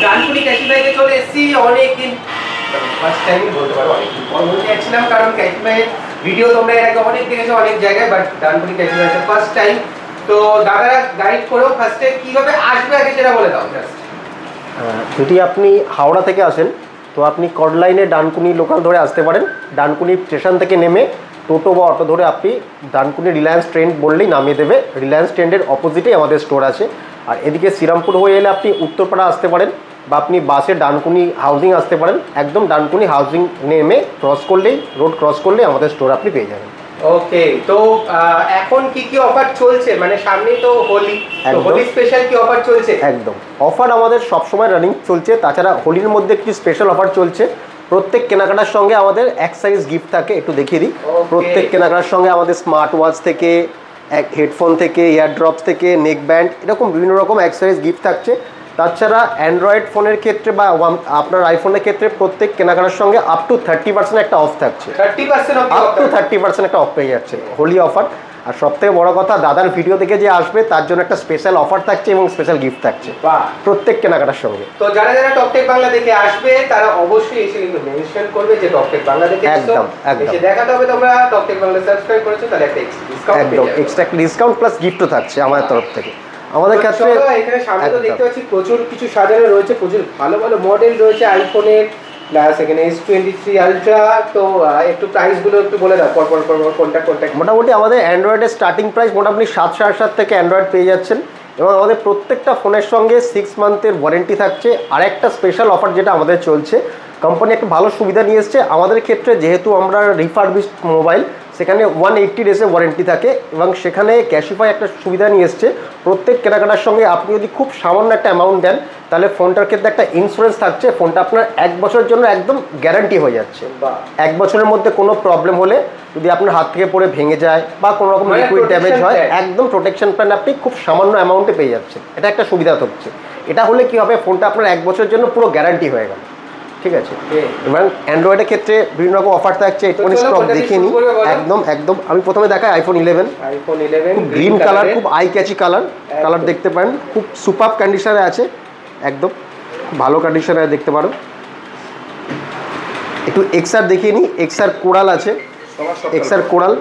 ডানকুনি ক্যাশিফাইতে চলে এসেছি অনেকদিন, ফার্স্ট টাইম বলতে পারো অনেকদিন পর বলতে যাচ্ছিলাম, কারণ ক্যাশিফাইয়ের ভিডিও তোমরা এর আগে অনেক দেখেছো অনেক জায়গায়, বাট ডানকুনি ক্যাশিফাইতে ফার্স্ট টাইম। তো দাদারা গাইড করো, ফার্স্টে কিভাবে আসবে আগে সেটা বলে দাও জাস্ট। যদি আপনি হাওড়া থেকে আসেন তো আপনি কড লাইনে ডানকুনি লোকাল ধরে আসতে পারেন। ডানকুনি স্টেশন থেকে নেমে টোটো বা অটো ধরে আপনি ডানকুনি রিলায়েন্স ট্রেন্ড বললেই নামিয়ে দেবে। রিলায়েন্স ট্রেন্ডের অপোজিটেই আমাদের স্টোর আছে। আর এদিকে শ্রীরামপুর হয়ে এলে আপনি উত্তরপাড়া আসতে পারেন, বা আপনি বাসে ডানকুনি হাউজিং আসতে পারেন। একদম ডানকুনি হাউজিং নেমে রোড ক্রস করলেই আমাদের স্টোর আপনি পেয়ে যাবেন। ওকে, তো এখন কি কি অফার চলছে, মানে সামনেই তো হোলি, তো হোলি স্পেশাল কি অফার চলছে? একদম অফার আমাদের সবসময় রানিং চলছে। তাছাড়া হোলির মধ্যে কিছু স্পেশাল অফার চলছে। প্রত্যেক কেনাকাটার সঙ্গে আমাদের এক্সাইজ গিফট থাকে, একটু দেখিয়ে দিই। প্রত্যেক কেনাকাটার সঙ্গে আমাদের স্মার্ট ওয়াচ থেকে, হেডফোন থেকে, ইয়ারড্রপস থেকে, নেক ব্যান্ড, এরকম বিভিন্ন রকম এক্সাইজ গিফট থাকছে। তাছাড়া অ্যান্ড্রয়েড ফোনের ক্ষেত্রে বা আপনার আইফোনের ক্ষেত্রে প্রত্যেক কেনাকাটার সঙ্গে আপ টু 30% একটা অফ থাকছে। 30% আপ টু 30% একটা অফ পেয়ে যাচ্ছে, হোলি অফার। আর সবথেকে বড় কথা, দাদার ভিডিও দেখে যে আসবে তার জন্য একটা স্পেশাল অফার থাকছে এবং স্পেশাল গিফট থাকছে প্রত্যেক কেনাকাটার সঙ্গে। তো যারা যারা টকটেক বাংলা দেখে আসবে তারা অবশ্যই এসে কিন্তু মেনশন করবে যে টকটেক বাংলা দেখে একদম এসে দেখাতে হবে তোমরা টকটেক বাংলা সাবস্ক্রাইব করেছো, তাহলে একটা ডিসকাউন্ট একদম এক্সট্রা ডিসকাউন্ট প্লাস গিফটও থাকছে আমাদের তরফ থেকে। আমাদের কাছে এখানে সামনে তো দেখতে পাচ্ছি প্রচুর কিছু সাজানো রয়েছে, প্রচুর ভালো ভালো মডেল রয়েছে আইফোনের, প্লাস এখানে S23 আলট্রা। তো একটু প্রাইসগুলো একটু বলে দাও, পর কোনটা। মোটামুটি আমাদের অ্যান্ড্রয়েডের স্টার্টিং প্রাইস মোটামুটি 7,500 থেকে অ্যান্ড্রয়েড পেয়ে যাচ্ছেন, এবং আমাদের প্রত্যেকটা ফোনের সঙ্গে 6 মান্থের ওয়ারেন্টি থাকছে। আর একটা স্পেশাল অফার যেটা আমাদের চলছে, কোম্পানি একটা ভালো সুবিধা নিয়ে এসছে আমাদের ক্ষেত্রে, যেহেতু আমরা রিফারবিশড মোবাইল, সেখানে 180 ডেজের ওয়ারেন্টি থাকে। এবং সেখানে ক্যাশিফাই একটা সুবিধা নিয়ে এসছে, প্রত্যেক কেনাকাটার সঙ্গে আপনি যদি খুব সামান্য একটা অ্যামাউন্ট দেন তাহলে ফোনটার ক্ষেত্রে একটা ইন্স্যুরেন্স থাকছে। ফোনটা আপনার 1 বছরের জন্য একদম গ্যারান্টি হয়ে যাচ্ছে। 1 বছরের মধ্যে কোনো প্রবলেম হলে, যদি আপনার হাত থেকে পড়ে ভেঙে যায় বা কোনো রকম লিকুইড ড্যামেজ হয়, একদম প্রোটেকশন প্ল্যান আপনি খুব সামান্য অ্যামাউন্টে পেয়ে যাচ্ছেন। এটা একটা সুবিধা হচ্ছে। এটা হলে কি হবে, ফোনটা আপনার 1 বছরের জন্য পুরো গ্যারান্টি হয়ে গেল। ঠিক আছে। এবং অ্যান্ড্রয়েডের ক্ষেত্রে বিভিন্ন রকম অফার থাকছে, একটু স্টক দেখিয়ে নিই। একদম আমি প্রথমে দেখাই আইফোন 11। খুব গ্রিন কালার, খুব আই ক্যাচি কালার দেখতে পারেন, খুব সুপার কন্ডিশনে আছে, একদম ভালো কন্ডিশনে দেখতে পারো। একটু এক্সআর দেখিয়ে নিই। এক্সআর কোরাল আছে, এক্সআর কোরাল।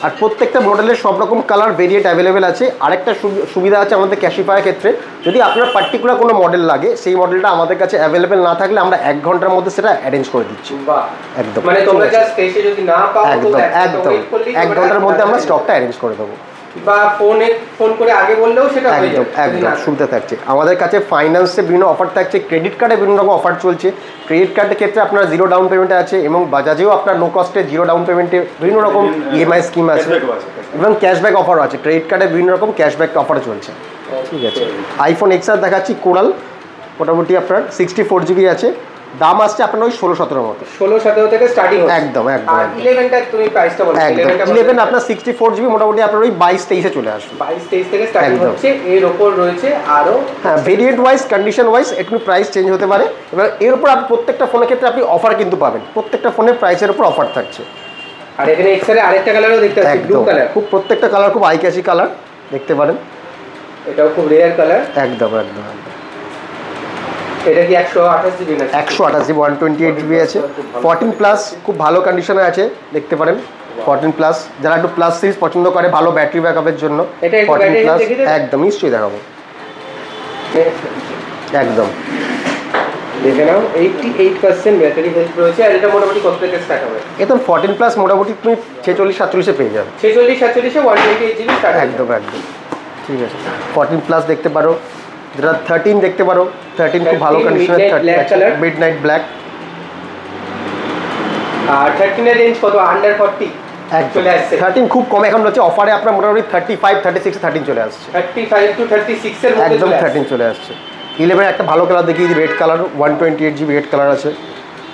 আর প্রত্যেকটা মডেলের সব রকম কালার ভেরিয়েন্ট অ্যাভেলেবেল আছে। আরেকটা সুবিধা আছে আমাদের ক্যাশিফাইয়ের ক্ষেত্রে, যদি আপনার পার্টিকুলার কোনো মডেল লাগে, সেই মডেলটা আমাদের কাছে অ্যাভেলেবেল না থাকলে আমরা 1 ঘন্টার মধ্যে সেটা অ্যারেঞ্জ করে দিচ্ছি। একদম মানে তোমরা জাস্ট এসে যদি না পাও একদম 1 ঘন্টার মধ্যে আমরা স্টকটা অ্যারেঞ্জ করে দেবো, বা ফোন করে আগে বললেও সেটা হয়ে যাবে। একদম সুবিধা থাকছে। আমাদের কাছে ফাইন্যান্সে বিভিন্ন অফার থাকছে, ক্রেডিট কার্ডে বিভিন্ন রকম অফার চলছে। ক্রেডিট কার্ডের ক্ষেত্রে আপনার 0 ডাউন পেমেন্টে আছে, এবং বাজাজেও আপনার নো কস্টে 0 ডাউন পেমেন্টে বিভিন্ন রকম ইএমআই স্কিম আছে, এবং ক্যাশব্যাক অফারও আছে। ক্রেডিট কার্ডে বিভিন্ন রকম ক্যাশব্যাক অফার চলছে। ঠিক আছে। আইফোন এক্সআর দেখাচ্ছি, কোরাল, মোটামুটি আপনার 64 GB আছে। দাম আসছে আপনার ওই 16-17 মতো, 16-17 থেকে স্টার্টিং হচ্ছে। একদম 11টা তুমি প্রাইসটা বলো। 11 আপনার 64 GB, মোটামুটি আপনার ওই 22-23 চলে আসবে। 22-23 থেকে স্টার্টিং হচ্ছে। এর উপর রয়েছে আরো, হ্যাঁ, ভেরিয়েন্ট ওয়াইজ, কন্ডিশন ওয়াইজ একটু প্রাইস চেঞ্জ হতে পারে। এবার এর উপর আপনি প্রত্যেকটা ফোনের ক্ষেত্রে আপনি অফার কিন্তু পাবেন, প্রত্যেকটা ফোনের প্রাইসের উপর অফার থাকছে। আর এখানে এক্সআর আরেকটা কালারও দেখতে পাচ্ছি, ব্লু কালার। খুব প্রত্যেকটা কালার খুব আই ক্যাচি কালার দেখতে পারেন। এটাও খুব রেয়ার কালার। একদম এটা কি 128 GB না? 128 GB, 128 GB আছে। 14 প্লাস খুব ভালো কন্ডিশনে আছে, দেখতে পারেন। 14 প্লাস যারা একটু প্লাস সিরিজ পছন্দ করে ভালো ব্যাটারি ব্যাকআপের জন্য, 14 প্লাস একদম নিশ্চয়ই দেখাবো। একদম দেখে নাও, 88% ব্যাটারি হেলথ রয়েছে। আর এটা মোটামুটি কত থেকে স্টার্ট হবে? এটা 14 প্লাস মোটামুটি তুমি 46-47 পেয়ে যাবে। 46-47 128 GB স্টার্ট। একদম ঠিক আছে। 14 প্লাস দেখতে পারো, যেটা 13 দেখতে পারো। 13 খুব ভালো কন্ডিশনে, মিডনাইট ব্ল্যাক। আর 13 এর রেঞ্জ কত? আন্ডার 40 চলে আসছে। 13 খুব কম এখন হচ্ছে অফারে, আপনার মোটামুটি 35-36 13 চলে আসছে। 35 to 36 এর মধ্যে একদম 13 চলে আসছে। 11 একটা ভালো কালার দেখিয়ে দিই, red colour, 128 GB red colour আছে,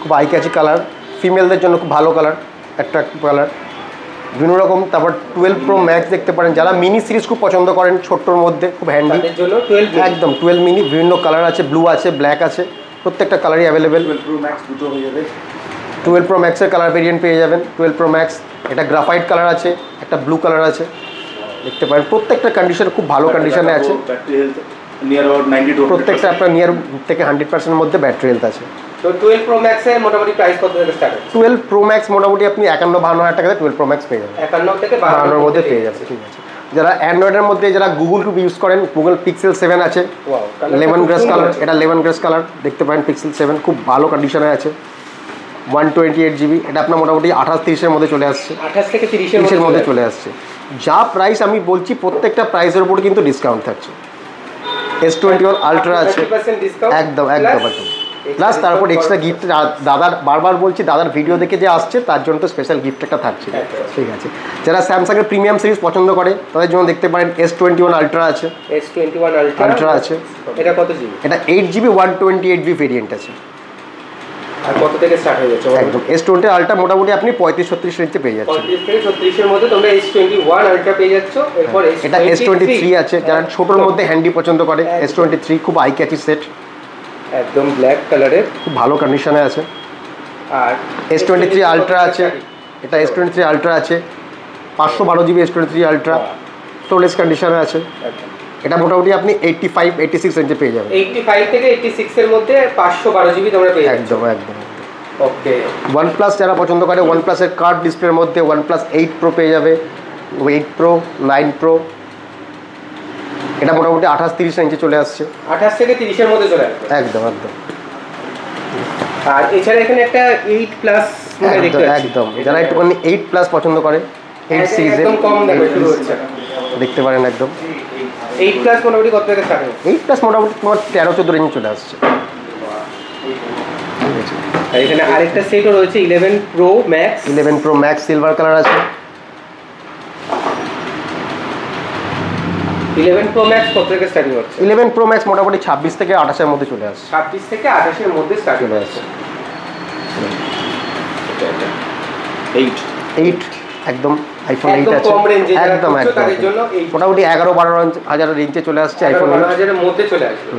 খুব আই ক্যাচি কালার, ফিমেলদের জন্য খুব ভালো কালার, অ্যাট্রাক্টিভ কালার বিভিন্ন রকম। তারপর 12 Pro Max দেখতে পারেন, যারা মিনি সিরিজ খুব পছন্দ করেন, ছোট্টর মধ্যে খুব হ্যান্ডি, একদম 12 মিনি, বিভিন্ন কালার আছে, ব্লু আছে, ব্ল্যাক আছে, প্রত্যেকটা কালারই অ্যাভেলেবেল। 12 Pro Max দুটো হয়ে যাবে। 12 Pro Max এর কালার ভেরিয়েন্ট পেয়ে যাবেন। 12 Pro Max এটা গ্রাফাইট কালার আছে, একটা ব্লু কালার আছে, দেখতে পারেন। প্রত্যেকটা কন্ডিশন খুব ভালো কন্ডিশনে আছে। নিয়ার অ্যাবাউট 90 টু প্রত্যেকটা আপনার নিয়ার থেকে 100% মধ্যে ব্যাটারি হেলথ আছে। তো 12 প্রো ম্যাক্স এর মোটামুটি প্রাইস কত থেকে স্টার্ট হয়? 12 প্রো ম্যাক্স মোটামুটি আপনি 51-52 টাকাতে 12 প্রো ম্যাক্স পেয়ে যাবেন। 51 থেকে 52 এর মধ্যে পেয়ে যাবেন। ঠিক আছে, যারা অ্যান্ড্রয়েডের মধ্যে যারা গুগল কিউব ইউজ করেন, গুগল পিক্সেল 7 আছে, লেমন গ্রাস কালার, এটা লেমন গ্রাস কালার দেখতে পারেন। পিক্সেল 7 খুব ভালো কন্ডিশনে আছে, 128 জিবি। এটা আপনার মোটামুটি 28-30 এর মধ্যে চলে আসছে, 28 থেকে 30 এর মধ্যে চলে আসছে। যা প্রাইস আমি বলছি প্রত্যেকটা প্রাইসের উপর কিন্তু ডিসকাউন্ট থাকছে। S21 আলট্রা আছে, একদম একদম একদম প্লাস তারপর এক্সট্রা গিফট। দাদার বারবার বলছি, দাদার ভিডিও দেখে যে আসছে তার জন্য তো স্পেশাল গিফট একটা থাকছে। ঠিক আছে, যারা স্যামসাংয়ের প্রিমিয়াম সিরিজ পছন্দ করে তাদের জন্য দেখতে পারেন S21 আলট্রা আছে, S21 আলট্রা আছে। এটা কত জিবি? এটা 8 জিবি 128 জিবি ভেরিয়েন্ট আছে। আর কত থেকে স্টার্ট হয়ে যাচ্ছে? একদম S20 আলট্রা মোটামুটি আপনি 35-36 রেঞ্জে পেয়ে যাচ্ছেন। 35 থেকে 36 এর মধ্যে তোমরা S21 আলট্রা পেয়ে যাচ্ছ। এরপর এটা S23 আছে, যারা ছোটর মধ্যে হ্যান্ডি পছন্দ করে S23 খুব আই ক্যাচি সেট, একদম ব্ল্যাক কালারের, খুব ভালো কন্ডিশনে আছে। আর S23 আলট্রা আছে, এটা S23 আলট্রা আছে 512 জিবি S23 আলট্রা, স্টোরেজ কন্ডিশনে আছে। এটা মোটামুটি আপনি 85-86 রেঞ্জে পেয়ে যাবেন। 85 থেকে 86 এর মধ্যে 512 জিবি তোমরা পেয়ে যাচ্ছ। একদম একদম। ওকে, OnePlus যারা পছন্দ করে, OnePlus এর কার্ভ ডিসপ্লের মধ্যে OnePlus 8 Pro পেয়ে যাবে, 8 Pro, 9 Pro। এটা মোটামুটি 28-30 রেঞ্জে চলে আসছে, 28 থেকে 30 এর মধ্যে চলে আসবে। একদম একদম। আর এছাড়া এখানে একটা 8 প্লাস একদম একদম, যারা একটুখানি 8 প্লাস পছন্দ করে 8 সিরিজের একদম কম দামে শুরু হচ্ছে, দেখতে পারেন। একদম 8 প্লাস মোটামুটি কত থেকে স্টার্ট হয়? 8 প্লাস মোটামুটি তোমার 13-14 রেঞ্জে চলে আসছে। আর এখানে আরেকটা সেটও রয়েছে 11 pro max. 11 pro max silver colour আছে। 11 প্রো ম্যাক্স কত থেকে স্টার্টিং হচ্ছে? 11 প্রো ম্যাক্স মোটামুটি 26 থেকে 28 এর মধ্যে চলে আসছে। 26 থেকে 28 এর মধ্যে স্টার্ট চলে হয়ে আসছে। যাচ্ছে। 8 একদম আইফোন 8 একদম আছে, কম রেঞ্জে যারা একদম খুঁজছো তাদের একদম জন্য এই মোটামুটি 11-12 হাজার রেঞ্জে চলে আসছে আইফোন 11,000 এর মধ্যে চলে আসবে।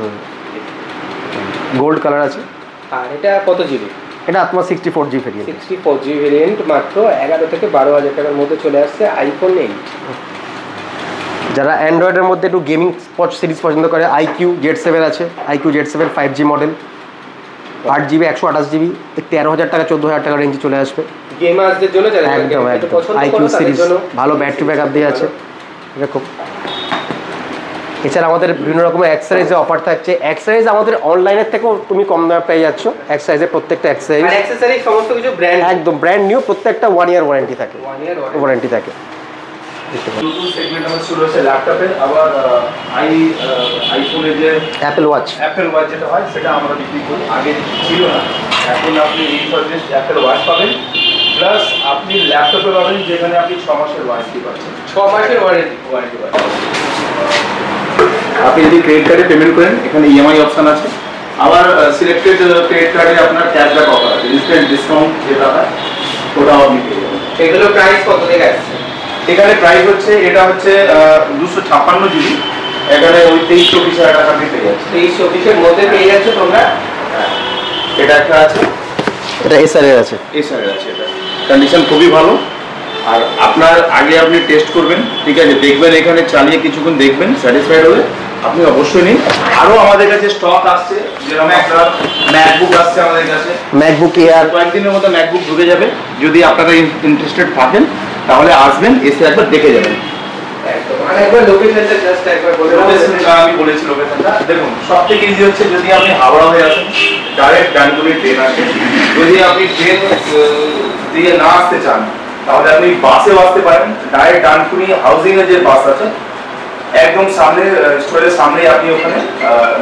গোল্ড কালার আছে। আর এটা কত জিবি? এটা আপনার 64 জিবি ভেরিয়েন্ট, 64 জিবি ভেরিয়েন্ট, মাত্র 11 থেকে 12,000 টাকার মধ্যে চলে আসছে আইফোন 8। যারা অ্যান্ড্রয়েডের মধ্যে একটু গেমিং সিরিজ পছন্দ করে, IQ Z7 আছে, IQ Z7 5G model, 8 GB 128 GB, 13,000 টাকা 14,000 টাকা রেঞ্জে চলে আসবে। গেমারদের জন্য যারা একদম একদম IQ সিরিজ ভালো ব্যাটারি ব্যাকআপ দিয়ে আছে এরকম। এছাড়া আমাদের বিভিন্ন রকমের অ্যাক্সেসরিজের অফার থাকছে। অ্যাক্সেসরিজ আমাদের অনলাইনের থেকেও তুমি কম দামে পেয়ে যাচ্ছ। অ্যাক্সেসরিজের প্রত্যেকটা আর অ্যাকসেসরিজ সমস্ত কিছু ব্র্যান্ড, একদম ব্র্যান্ড নিউ, প্রত্যেকটা 1 ইয়ার ওয়ারেন্টি থাকে, 1 ইয়ার ওয়ারেন্টি থাকে। ব্লুটুথ সেগমেন্ট আমার শুরু হচ্ছে ল্যাপটপে, আবার আইফোনের যে অ্যাপেল ওয়াচ যেটা হয় সেটা আমরা বিক্রি করি, আগে ছিল না। এখন আপনি রিফার্বিশড অ্যাপেল ওয়াচ পাবেন, প্লাস আপনি ল্যাপটপে পাবেন যেখানে আপনি 6 মাসের ওয়ারেন্টি পাচ্ছেন। 6 মাসের ওয়ারেন্টি পাচ্ছেন। আপনি যদি ক্রেডিট কার্ডে পেমেন্ট করেন, এখানে EMI অপশন আছে। আবার সিলেক্টেড ক্রেডিট কার্ডে আপনার ক্যাশব্যাক অফার আছে, ইনস্ট্যান্ট ডিসকাউন্ট যেটা হয় ওটাও আপনি পেয়ে যাবেন। এগুলো প্রাইস কত থেকে আসছে? এখানে প্রাইস হচ্ছে, এটা হচ্ছে 256 জিবি, এখানে ওই 23-24 টাকা আপনি পেয়ে যাচ্ছেন। 23-24 এর মধ্যে পেয়ে যাচ্ছে তোমরা। এটা একটা আছে, এটা SR এর আছে, SR এর আছে। এটা কন্ডিশন খুবই ভালো। আর আপনার আগে আপনি টেস্ট করবেন, ঠিক আছে, দেখবেন, এখানে চালিয়ে কিছুক্ষণ দেখবেন, স্যাটিসফাইড হলে আপনি অবশ্যই নিন। আরও আমাদের কাছে স্টক আসছে, যেরকম একটা ম্যাকবুক আসছে আমাদের কাছে, ম্যাকবুক এয়ার, কয়েকদিনের মধ্যে ম্যাকবুক ঢুকে যাবে। যদি আপনারা ইন্টারেস্টেড থাকেন তাহলে আসবেন, এসে একবার দেখে যাবেন। একবার লোকেশনটা জাস্ট একবার বলে দাও। আমি বলেছি লোকেশনটা, দেখুন সবথেকে ইজি হচ্ছে যদি আপনি হাওড়া হয়ে আসেন, ডাইরেক্ট ডানকুনি ট্রেন আসে। যদি আপনি ট্রেন দিয়ে না আসতে চান তাহলে আপনি বাসেও আসতে পারেন। ডাইরেক্ট ডানকুনি হাউজিং এর যে বাস আছে একদম সামনে, স্টোরের সামনেই আপনি ওখানে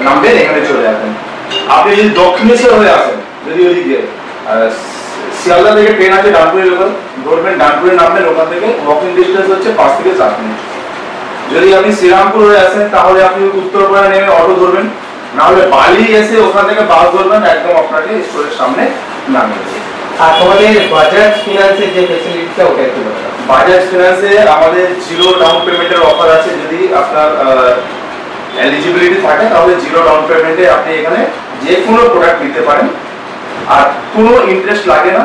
নামবেন, এখানে চলে আসবেন। আপনি যদি দক্ষিণেশ্বর হয়ে আসেন, যদি ওইদিকে শিয়ালদা থেকে ট্রেন আছে ডানকুনি লোকাল, ধরবেন, ডানকুনি নামবেন, ওখান থেকে ওয়াকিং ডিস্টেন্স হচ্ছে 5 থেকে 7 মিনিট। যদি আপনি শ্রীরামপুর হয়ে আসেন তাহলে আপনি উত্তরপাড়া নেমে অটো ধরবেন, না হলে বালি এসে ওখান থেকে বাস ধরবেন, একদম আপনাকে স্টোরের সামনে নামিয়ে দেবে। আর তোমাদের বাজাজ ফিনান্সের যে ফ্যাসিলিটিটা ওটা একটু বলো। বাজাজ ফিনান্সে আমাদের 0 ডাউন পেমেন্টের অফার আছে। যদি আপনার এলিজিবিলিটি থাকে তাহলে 0 ডাউন পেমেন্টে আপনি এখানে যে কোনো প্রোডাক্ট নিতে পারেন, আর কোনো ইন্টারেস্ট লাগে না,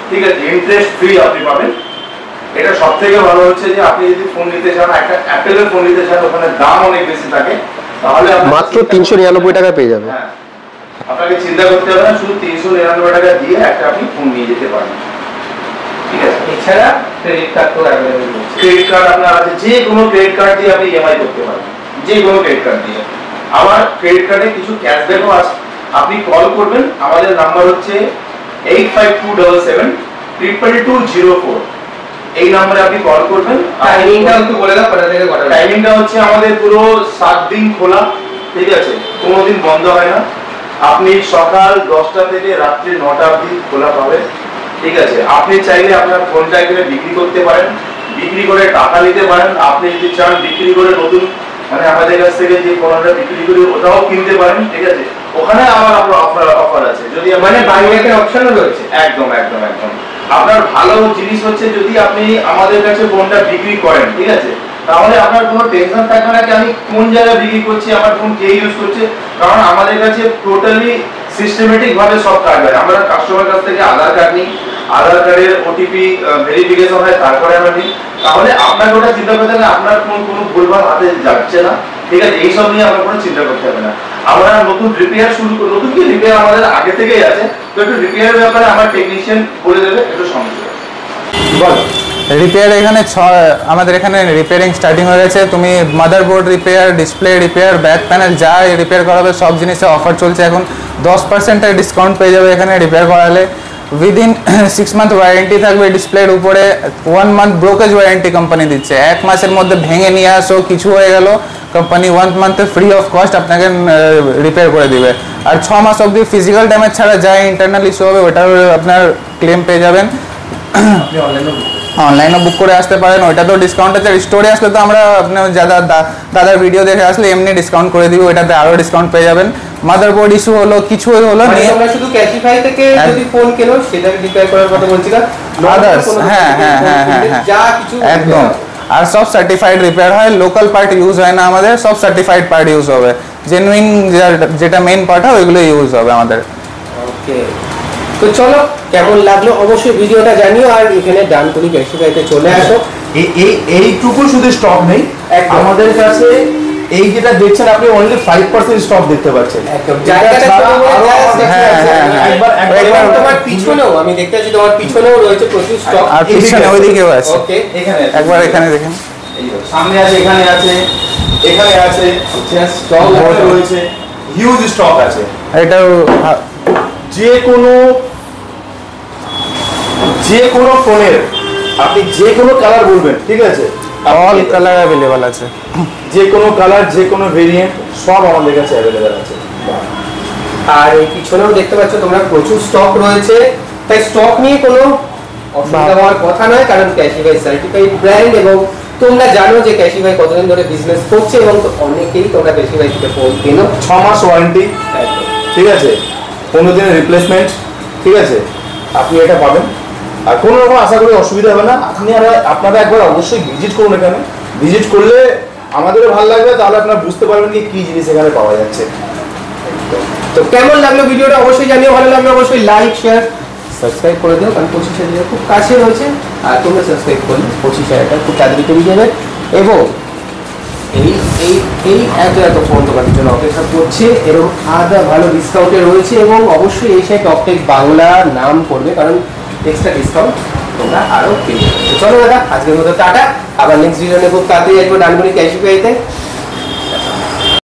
ঠিক আছে, ইন্টারেস্ট ফ্রি আপনি পাবেন। এটা সব থেকে ভালো হচ্ছে যে আপনি যদি ফোন নিতে চান, একটা অ্যাপেলের ফোন নিতে চান, ওখানে দাম অনেক বেশি থাকে, তাহলে মাত্র 399 টাকা পেয়ে যাবে। হ্যাঁ, আপনাকে চিন্তা করতে হবে না, শুধু 399 টাকা দিয়ে একটা আপনি ফোন নিয়ে যেতে পারেন। ঠিক আছে, এছাড়া ক্রেডিট কার্ড তো অ্যাভেলেবল আছে। ক্রেডিট কার্ড আপনার আছে, যে কোনো ক্রেডিট কার্ড দিয়ে আপনি ইএমআই করতে পারেন, যে কোনো ক্রেডিট কার্ড দিয়ে। আমার ক্রেডিট কার্ডে কিছু ক্যাশব্যাকও আছে। আপনি কল করবেন, আমাদের নাম্বার হচ্ছে 8527722204। এই নম্বরে আপনি কল করবেন। টাইমিংটা একটু বলে দাও, কটা থেকে কটা? টাইমিংটা হচ্ছে আমাদের পুরো 7 দিন খোলা, ঠিক আছে, কোনোদিন বন্ধ হয় না। আপনি সকাল 10টা থেকে রাত্রি 9টা অবধি খোলা পাবেন। ঠিক আছে, আপনি চাইলে আপনার ফোনটা এখানে বিক্রি করতে পারেন, বিক্রি করে টাকা নিতে পারেন। আপনি যদি চান বিক্রি করে নতুন মানে আমাদের কাছ থেকে যে ফোনটা বিক্রি করে ওটাও কিনতে পারেন। ঠিক আছে, ওখানে আমার অফার আছে। যদি মানে বাইব্যাকের অপশনও রয়েছে। একদম একদম একদম। আপনার ভালো জিনিস হচ্ছে যদি আপনি আমাদের কাছে ফোনটা বিক্রি করেন, ঠিক আছে, তাহলে আপনার কোনো টেনশন থাকবে না যে আমি কোন জায়গায় বিক্রি করছি, আমার ফোন কে ইউজ করছে। কারণ আমাদের কাছে টোটালি সিস্টেমেটিক ভাবে সব কাজ হয়। আমরা কাস্টমার কাছ থেকে আধার কার্ড নিই, আধার কার্ডের ওটিপি ভেরিফিকেশন হয়, তারপরে আমরা নিই। তাহলে আপনাকে ওটা চিন্তা করতে হবে আপনার কোনো ভুলভাল হাতে যাচ্ছে না। ঠিক আছে, এইসব নিয়ে আপনার কোনো চিন্তা করতে হবে না। আমরা নতুন রিপেয়ার শুরু করি, নতুন কি রিপেয়ার আমাদের আগে থেকেই আছে। তো একটু রিপেয়ারের ব্যাপারে আমার টেকনিশিয়ান বলে দেবে একটু সমস্যা। বলো। রিপেয়ার এখানে আমাদের এখানে রিপেয়ারিং স্টার্টিং হয়ে গেছে। তুমি motherboard repair, display repair, back panel যা রিপেয়ার করাবে সব জিনিসে অফার চলছে এখন। 10% ডিসকাউন্ট পেয়ে যাবে এখানে রিপেয়ার করালে। উইদিন 6 মান্থ ওয়ারেন্টি থাকবে ডিসপ্লের উপরে। 1 মান্থ ব্রোকেজ ওয়ারেন্টি কোম্পানি দিচ্ছে। 1 মাসের মধ্যে ভেঙে নিয়ে আসো, কিছু হয়ে গেল, কোম্পানি 1 মান্থে ফ্রি অফ কস্ট আপনাকে রিপেয়ার করে দিবে। আর 6 মাস অবধি ফিজিক্যাল ড্যামেজ ছাড়া যা ইন্টারনাল ইস্যু হবে ওটার আপনার ক্লেম পেয়ে যাবেন। অনলাইনে বুক করে আসতে পারেন, ওইটা তো ডিসকাউন্ট আছে। স্টোরে আসলে তো আমরা আপনার দাদার ভিডিও দেখে আসলে এমনি ডিসকাউন্ট করে দিব, ওইটাতে আরও ডিসকাউন্ট পেয়ে যাবেন। মাদারবোর্ড ইস্যু হলো, কিছু হলো, আমরা শুধু ক্যাশিফাই থেকে যদি ফোন কেনো সেটাকে রিপেয়ার করার কথা বলছি না, আদার্স হ্যাঁ হ্যাঁ হ্যাঁ হ্যাঁ হ্যাঁ যা কিছু একদম। আর সব সার্টিফাইড রিপেয়ার হয়, লোকাল পার্ট ইউজ হয় না আমাদের, সব সার্টিফাইড পার্ট ইউজ হবে। জেনুইন যেটা মেইন পার্ট হয় ওইগুলো ইউজ হবে আমাদের। ওকে, তো চলো কেমন লাগলো অবশ্যই ভিডিওটা জানিও। আর এখানে ডানকুনি ক্যাশিফাইতে চলে আসো। এইটুকু শুধু স্টক নেই আমাদের কাছে, এই যেটা দেখছেন আপনি অনলি 5% স্টক দেখতে পাচ্ছেন। তোমার পিছনেও আমি দেখতে পাচ্ছি, তোমার পিছনেও রয়েছে প্রচুর স্টক। আর পিছনে ওইদিকেও আছে। ওকে, এখানে একবার এখানে দেখেন, সামনে আছে, এখানে আছে, এখানে আছে, স্টক রয়েছে, হিউজ স্টক আছে। এটাও যে কোনো ফোনের আপনি যে কোনো কালার বলবেন, ঠিক আছে, অল কালার অ্যাভেলেবল আছে। যে কোনো কালার, যে কোনো ভেরিয়েন্ট সব আমাদের কাছে অ্যাভেলেবল আছে। আর এই পিছনেও দেখতে পাচ্ছ তোমরা প্রচুর স্টক রয়েছে, তাই স্টক নিয়ে কোনো অসুবিধা হওয়ার কথা নয়। কারণ ক্যাশিফাই সার্টিফাইড ব্র্যান্ড এবং তোমরা জানো যে ক্যাশিফাই কতদিন ধরে বিজনেস করছে এবং অনেকেই তোমরা ক্যাশিফাই থেকে ফোন কেনো। 6 মাস ওয়ারেন্টি, ঠিক আছে, 15 দিনের রিপ্লেসমেন্ট, ঠিক আছে, আপনি এটা পাবেন। আর কোনো রকম আশা করি অসুবিধা হবে না। আপনারা একবার অবশ্যই ভিজিট করুন এখানে। ভিজিট করলে আমাদেরও ভালো লাগবে, তাহলে আপনারা বুঝতে পারবেন কি জিনিস এখানে পাওয়া যাচ্ছে। তো কেমন লাগলো ভিডিওটা অবশ্যই জানিও। ভালো লাগলে অবশ্যই লাইক, শেয়ার, সাবস্ক্রাইব করে দিও, কারণ 25,000 খুব কাছে রয়েছে। আর তোমরা সাবস্ক্রাইব করলে 25,000টা খুব তাড়াতাড়ি পেয়ে যাবে। এবং এই এত ফোন দোকানের জন্য অপেক্ষা করছে, এরকম আলাদা ভালো ডিসকাউন্টে রয়েছে। এবং অবশ্যই এই সাইড টপটেক বাংলা নাম করবে, কারণ এক্সট্রা ডিসকাউন্ট তোমরা আরও পেয়ে যাবে। চলো দাদা, আজকের মতো টাটা। আবার নেক্সট ভিডিও নিয়ে খুব তাড়াতাড়ি আসবো ডানকুনি ক্যাশিফাইতে।